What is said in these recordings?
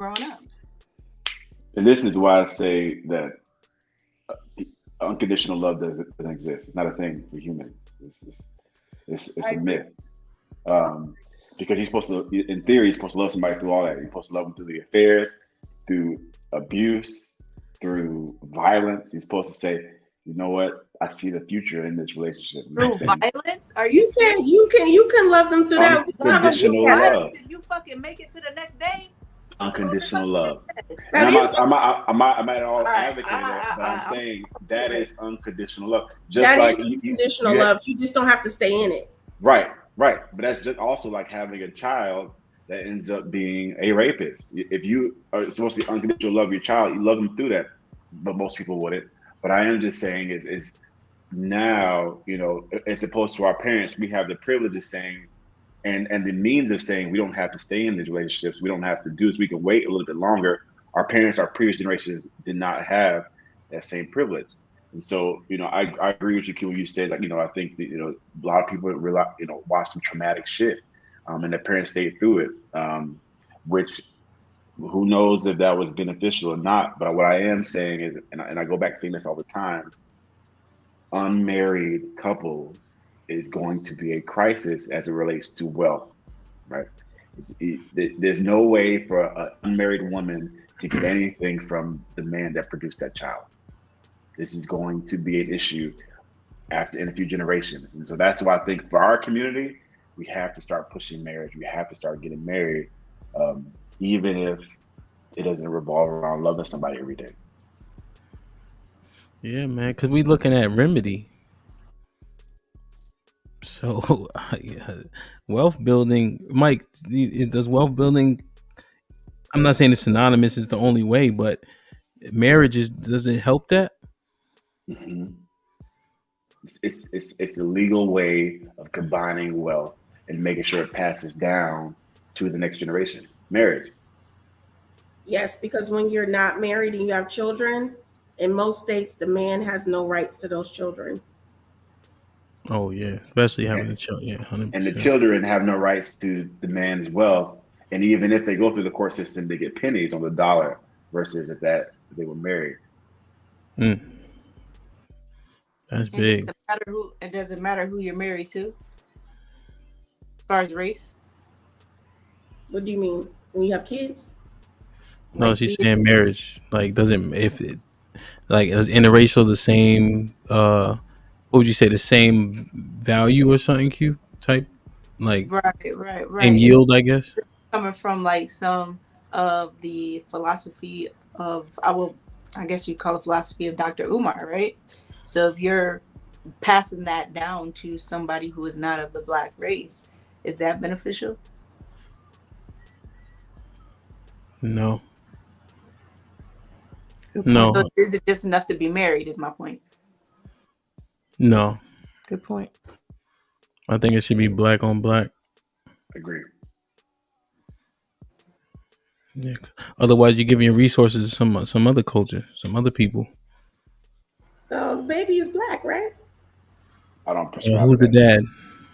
growing up. And this is why I say that unconditional love doesn't exist. It's not a thing for humans. It's I a agree. myth. Um, because he's supposed to, in theory, he's supposed to love somebody through all that. He's supposed to love them through the affairs, through abuse, through violence. He's supposed to say, you know what, I see the future in this relationship. You know what I'm Through saying? violence? Are you serious? You can love them through that. Love them through Unconditional violence love. and you fucking make it to the next day? What the fuck Unconditional you love. just said? And That is I'm not at all All right, advocating that, but I'm I'm saying that confused. is unconditional love. Just that like is unconditional love. You just don't have to stay in it. right, right. But that's just also like having a child that ends up being a rapist. If you are supposed to unconditional love your child, you love them through that. But most people wouldn't. But I am just saying is now, as opposed to our parents, we have the privilege of saying and the means of saying we don't have to stay in these relationships, we don't have to do this, we can wait a little bit longer. Our parents, our previous generations did not have that same privilege. And so, I agree with you, Q, when you said, like, I think that, a lot of people realize, watch some traumatic shit, and their parents stayed through it, which who knows if that was beneficial or not. But what I am saying is, and I go back to saying this all the time, unmarried couples is going to be a crisis as it relates to wealth, right? There's no way for an unmarried woman to get anything from the man that produced that child. This is going to be an issue after in a few generations, and so that's why I think for our community, we have to start pushing marriage. We have to start getting married, um, even if it doesn't revolve around loving somebody every day. Yeah, man, because we looking at remedy. So, yeah, wealth building, Mike, does wealth building? I'm not saying it's synonymous. It's the only way, but marriages does it help that? Hmm. It's a legal way of combining wealth and making sure it passes down to the next generation. Marriage. Yes, because when you're not married and you have children, in most states, the man has no rights to those children. Oh yeah, especially having And, a child. Yeah, hundred and the percent. children have no rights to the man's wealth. And even if they go through the court system, they get pennies on the dollar versus if they were married. Mm, that's And does big. it matter who? And does it matter who you're married to, as far as race? What do you mean? When you have kids? No, Like, she's saying marriage. Like, doesn't if it like is interracial the same? What would you say? The same value or something? Q type, like right, right, same right. yield, I guess. Coming from like some of the philosophy of I guess you'd call it philosophy of Dr. Umar, right? So if you're passing that down to somebody who is not of the black race, is that beneficial? No, Good point. So no, is it just enough to be married? Is my point. no. Good point. I think it should be black on black. Agree. Yeah. Otherwise, you're giving your resources to some other culture, some other people. So the baby is black, right? I don't prescribe to Who's the that. dad?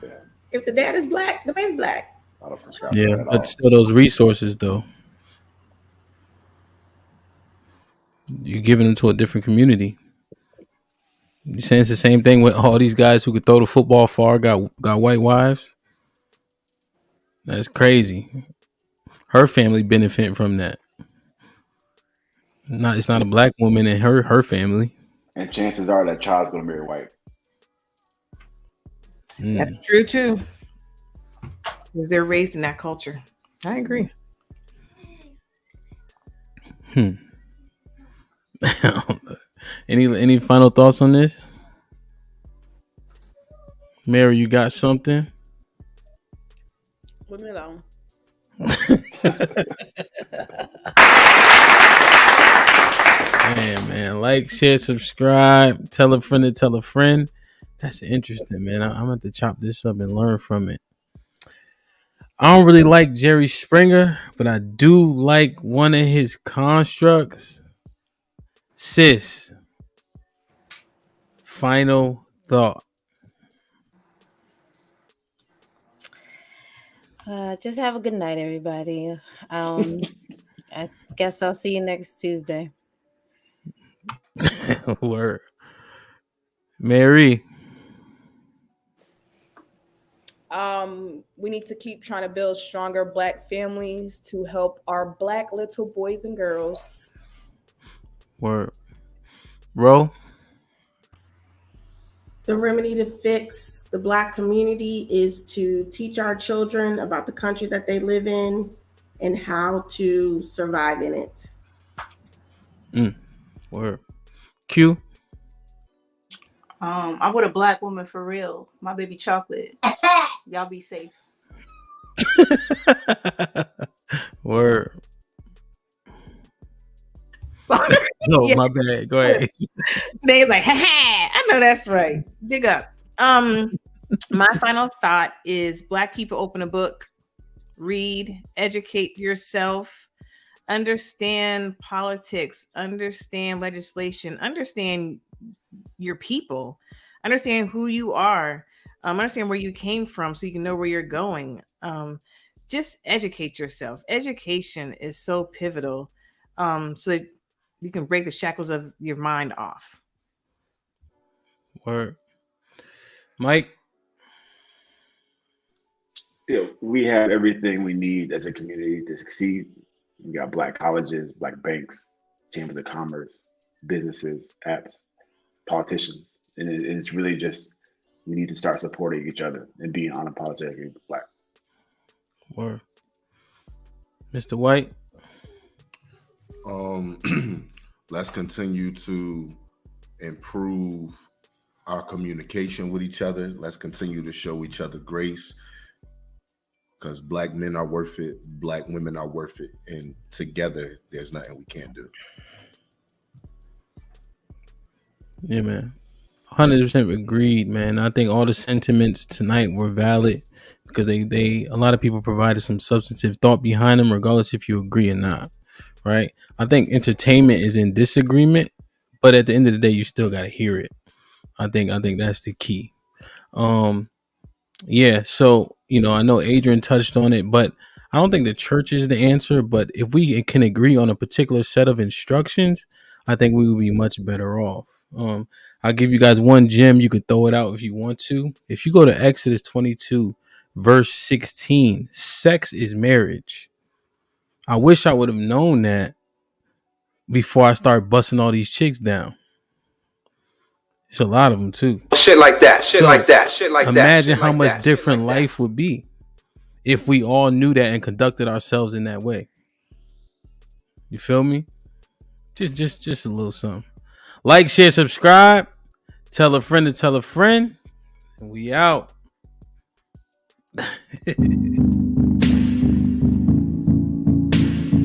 Yeah, If the dad is black, the baby black. I don't prescribe to Yeah, that at but all. still, those resources though, you're giving them to a different community. You saying it's the same thing with all these guys who could throw the football far got white wives? That's crazy. Her family benefiting from that. Not it's not a black woman and her family. And chances are that child's going to marry white. Mm. That's true too. 'Cause they're raised in that culture. I agree. Hmm. Any final thoughts on this? Mary, you got something? Leave me alone. Man, like, share, subscribe, tell a friend to tell a friend. That's interesting, man. I'm going to chop this up and learn from it. I don't really like Jerry Springer, but I do like one of his constructs. Sis, final thought. Just have a good night, everybody. Um, I guess I'll see you next Tuesday. Word. Mary. We need to keep trying to build stronger Black families to help our Black little boys and girls. Word. Ro. The remedy to fix the Black community is to teach our children about the country that they live in and how to survive in it. Word. Q. I'm with a Black woman for real. My baby chocolate. Y'all be safe. Word. Sorry. No, Yeah. my bad. Go ahead. Nate's like, ha ha, I know that's right. Big up. My final thought is Black people open a book, read, educate yourself, understand politics, understand legislation, understand your people, understand who you are, understand where you came from so you can know where you're going. Just educate yourself. Education is so pivotal, so that you can break the shackles of your mind off. Word. Mike. We have everything we need as a community to succeed. We got Black colleges, Black banks, chambers of commerce, businesses, apps, politicians, and it's really just we need to start supporting each other and being unapologetically Black. Word. Mr. White. Let's continue to improve our communication with each other. Let's continue to show each other grace, because Black men are worth it, Black women are worth it, and together there's nothing we can't do. Yeah, man. 100% agreed, man. I think all the sentiments tonight were valid because they a lot of people provided some substantive thought behind them, regardless if you agree or not. Right? I think entertainment is in disagreement, but at the end of the day, you still gotta hear it. I think that's the key. Yeah, so I know Adrian touched on it, but I don't think the church is the answer. But if we can agree on a particular set of instructions, I think we would be much better off. I'll give you guys one gem. You could throw it out if you want to. If you go to Exodus 22, verse 16, sex is marriage. I wish I would have known that before I start busting all these chicks down. It's a lot of them too. Shit like that. Shit So, like that. Shit like that. Imagine shit how like much that, different shit like life would be if we all knew that and conducted ourselves in that way. You feel me? Just a little something. Like, share, subscribe. Tell a friend to tell a friend. And we out.